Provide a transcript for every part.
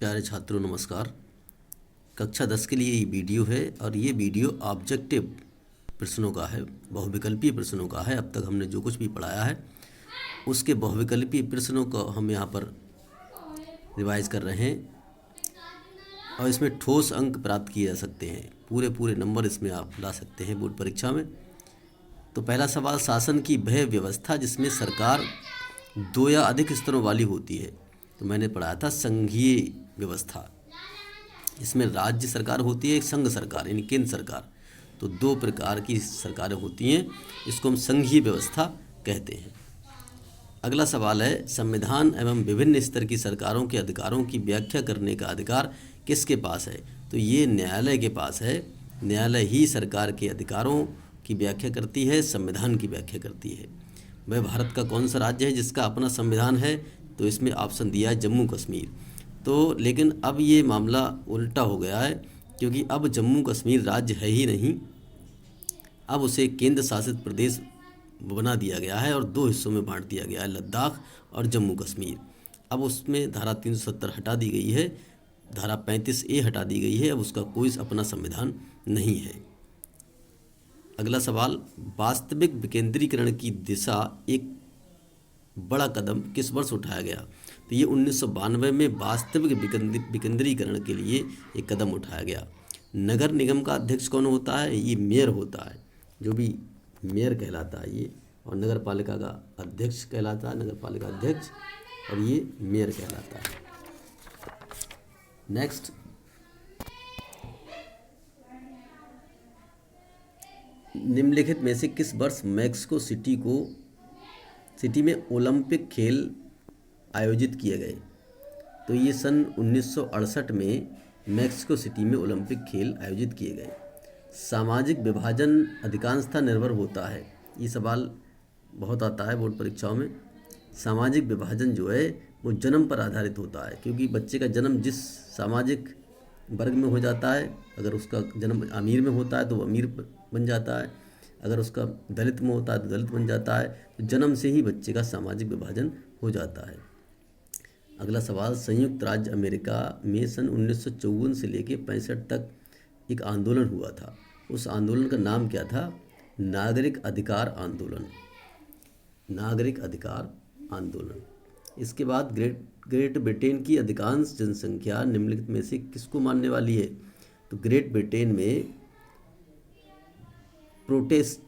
प्यारे छात्रों नमस्कार। कक्षा 10 के लिए ये वीडियो है और ये वीडियो ऑब्जेक्टिव प्रश्नों का है, बहुविकल्पीय प्रश्नों का है। अब तक हमने जो कुछ भी पढ़ाया है उसके बहुविकल्पीय प्रश्नों को हम यहाँ पर रिवाइज कर रहे हैं और इसमें ठोस अंक प्राप्त किए जा सकते हैं। पूरे पूरे नंबर इसमें आप ला सकते हैं बोर्ड परीक्षा में। तो पहला सवाल, शासन की वह व्यवस्था जिसमें सरकार दो या अधिक स्तरों वाली होती है। तो मैंने पढ़ाया था संघीय व्यवस्था। इसमें राज्य सरकार होती है, एक संघ सरकार यानी केंद्र सरकार। तो दो प्रकार की सरकारें होती हैं, इसको हम संघीय व्यवस्था कहते हैं। अगला सवाल है, संविधान एवं विभिन्न स्तर की सरकारों के अधिकारों की व्याख्या करने का अधिकार किसके पास है। तो ये न्यायालय के पास है। न्यायालय ही सरकार के अधिकारों की व्याख्या करती है, संविधान की व्याख्या करती है। वह भारत का कौन सा राज्य है जिसका अपना संविधान है। तो इसमें ऑप्शन दिया है जम्मू कश्मीर। तो लेकिन अब ये मामला उल्टा हो गया है, क्योंकि अब जम्मू कश्मीर राज्य है ही नहीं, अब उसे केंद्र शासित प्रदेश बना दिया गया है और दो हिस्सों में बांट दिया गया है, लद्दाख और जम्मू कश्मीर। अब उसमें धारा 370 हटा दी गई है, धारा 35A हटा दी गई है। अब उसका कोई अपना संविधान नहीं है। अगला सवाल, वास्तविक विकेंद्रीकरण की दिशा एक बड़ा कदम किस वर्ष उठाया गया। तो ये 1992 में वास्तविक विकेंद्रीकरण के लिए एक कदम उठाया गया। नगर निगम का अध्यक्ष कौन होता है। ये मेयर होता है, जो भी मेयर कहलाता है ये। और नगर पालिका का अध्यक्ष कहलाता है नगर पालिका अध्यक्ष, और ये मेयर कहलाता है। नेक्स्ट, निम्नलिखित में से किस वर्ष मैक्सिको सिटी में ओलंपिक खेल आयोजित किए गए। तो ये सन 1968 में मैक्सिको सिटी में ओलंपिक खेल आयोजित किए गए। सामाजिक विभाजन अधिकांशतः निर्भर होता है। ये सवाल बहुत आता है बोर्ड परीक्षाओं में। सामाजिक विभाजन जो है वो जन्म पर आधारित होता है, क्योंकि बच्चे का जन्म जिस सामाजिक वर्ग में हो जाता है, अगर उसका जन्म अमीर में होता है तो वो अमीर बन जाता है, अगर उसका दलित में होता है तो दलित बन जाता है। तो जन्म से ही बच्चे का सामाजिक विभाजन हो जाता है। अगला सवाल, संयुक्त राज्य अमेरिका में सन 1954 से लेकर 65 तक एक आंदोलन हुआ था। उस आंदोलन का नाम क्या था। नागरिक अधिकार आंदोलन। नागरिक अधिकार आंदोलन। इसके बाद ग्रेट ब्रिटेन की अधिकांश जनसंख्या निम्नलिखित में से किसको मानने वाली है। तो ग्रेट ब्रिटेन में प्रोटेस्ट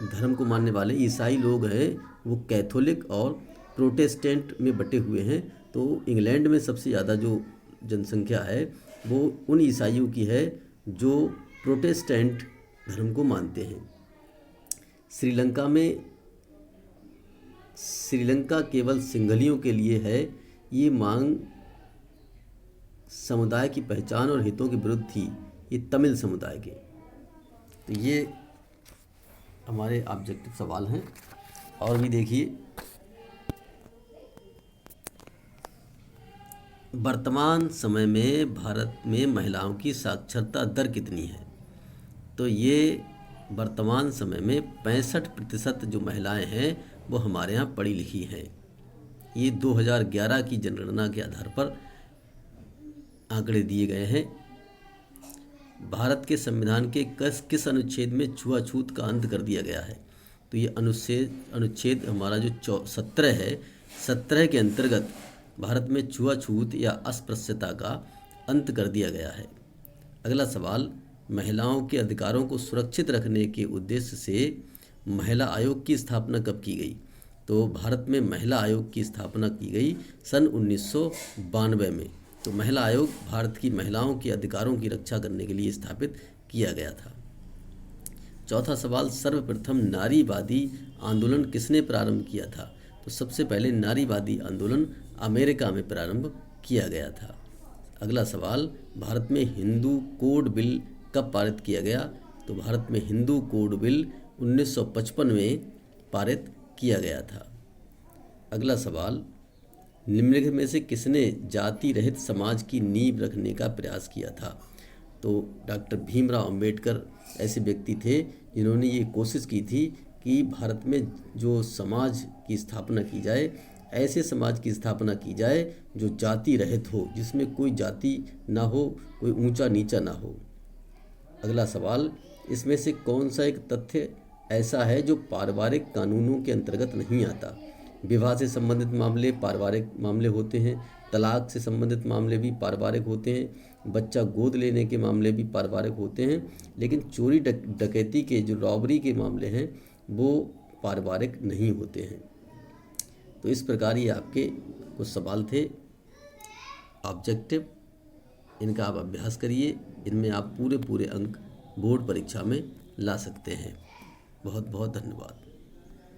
धर्म को मानने वाले ईसाई लोग हैं, वो कैथोलिक और प्रोटेस्टेंट में बटे हुए हैं। तो इंग्लैंड में सबसे ज़्यादा जो जनसंख्या है वो उन ईसाइयों की है जो प्रोटेस्टेंट धर्म को मानते हैं। श्रीलंका केवल सिंघलियों के लिए है। ये मांग समुदाय की पहचान और हितों के विरुद्ध थी, ये तमिल समुदाय के। तो ये हमारे ऑब्जेक्टिव सवाल हैं। और भी देखिए, वर्तमान समय में भारत में महिलाओं की साक्षरता दर कितनी है। तो ये वर्तमान समय में 65% जो महिलाएं हैं वो हमारे यहाँ पढ़ी लिखी हैं। ये 2011 की जनगणना के आधार पर आंकड़े दिए गए हैं। भारत के संविधान के किस अनुच्छेद में छुआछूत का अंत कर दिया गया है। तो ये अनुच्छेद हमारा जो 17 है, 17 के अंतर्गत भारत में छुआछूत या अस्पृश्यता का अंत कर दिया गया है। अगला सवाल, महिलाओं के अधिकारों को सुरक्षित रखने के उद्देश्य से महिला आयोग की स्थापना कब की गई। तो भारत में महिला आयोग की स्थापना की गई सन 1992 में। तो महिला आयोग भारत की महिलाओं के अधिकारों की रक्षा करने के लिए स्थापित किया गया था। चौथा सवाल, सर्वप्रथम नारीवादी आंदोलन किसने प्रारंभ किया था। तो सबसे पहले नारीवादी आंदोलन अमेरिका में प्रारंभ किया गया था। अगला सवाल, भारत में हिंदू कोड बिल कब पारित किया गया। तो भारत में हिंदू कोड बिल 1955 में पारित किया गया था। अगला सवाल, निम्नलिखित में से किसने जाति रहित समाज की नींव रखने का प्रयास किया था। तो डॉक्टर भीमराव अंबेडकर ऐसे व्यक्ति थे जिन्होंने ये कोशिश की थी कि भारत में जो समाज की स्थापना की जाए ऐसे समाज की स्थापना की जाए जो जाति रहित हो, जिसमें कोई जाति ना हो, कोई ऊंचा नीचा ना हो। अगला सवाल, इसमें से कौन सा एक तथ्य ऐसा है जो पारिवारिक कानूनों के अंतर्गत नहीं आता? विवाह से संबंधित मामले पारिवारिक मामले होते हैं, तलाक से संबंधित मामले भी पारिवारिक होते हैं, बच्चा गोद लेने के मामले भी पारिवारिक होते हैं, लेकिन चोरी डकैती के जो रॉबरी के मामले हैं वो पारिवारिक नहीं होते हैं। तो इस प्रकार ये आपके कुछ सवाल थे ऑब्जेक्टिव, इनका आप अभ्यास करिए, इनमें आप पूरे अंक बोर्ड परीक्षा में ला सकते हैं। बहुत बहुत धन्यवाद।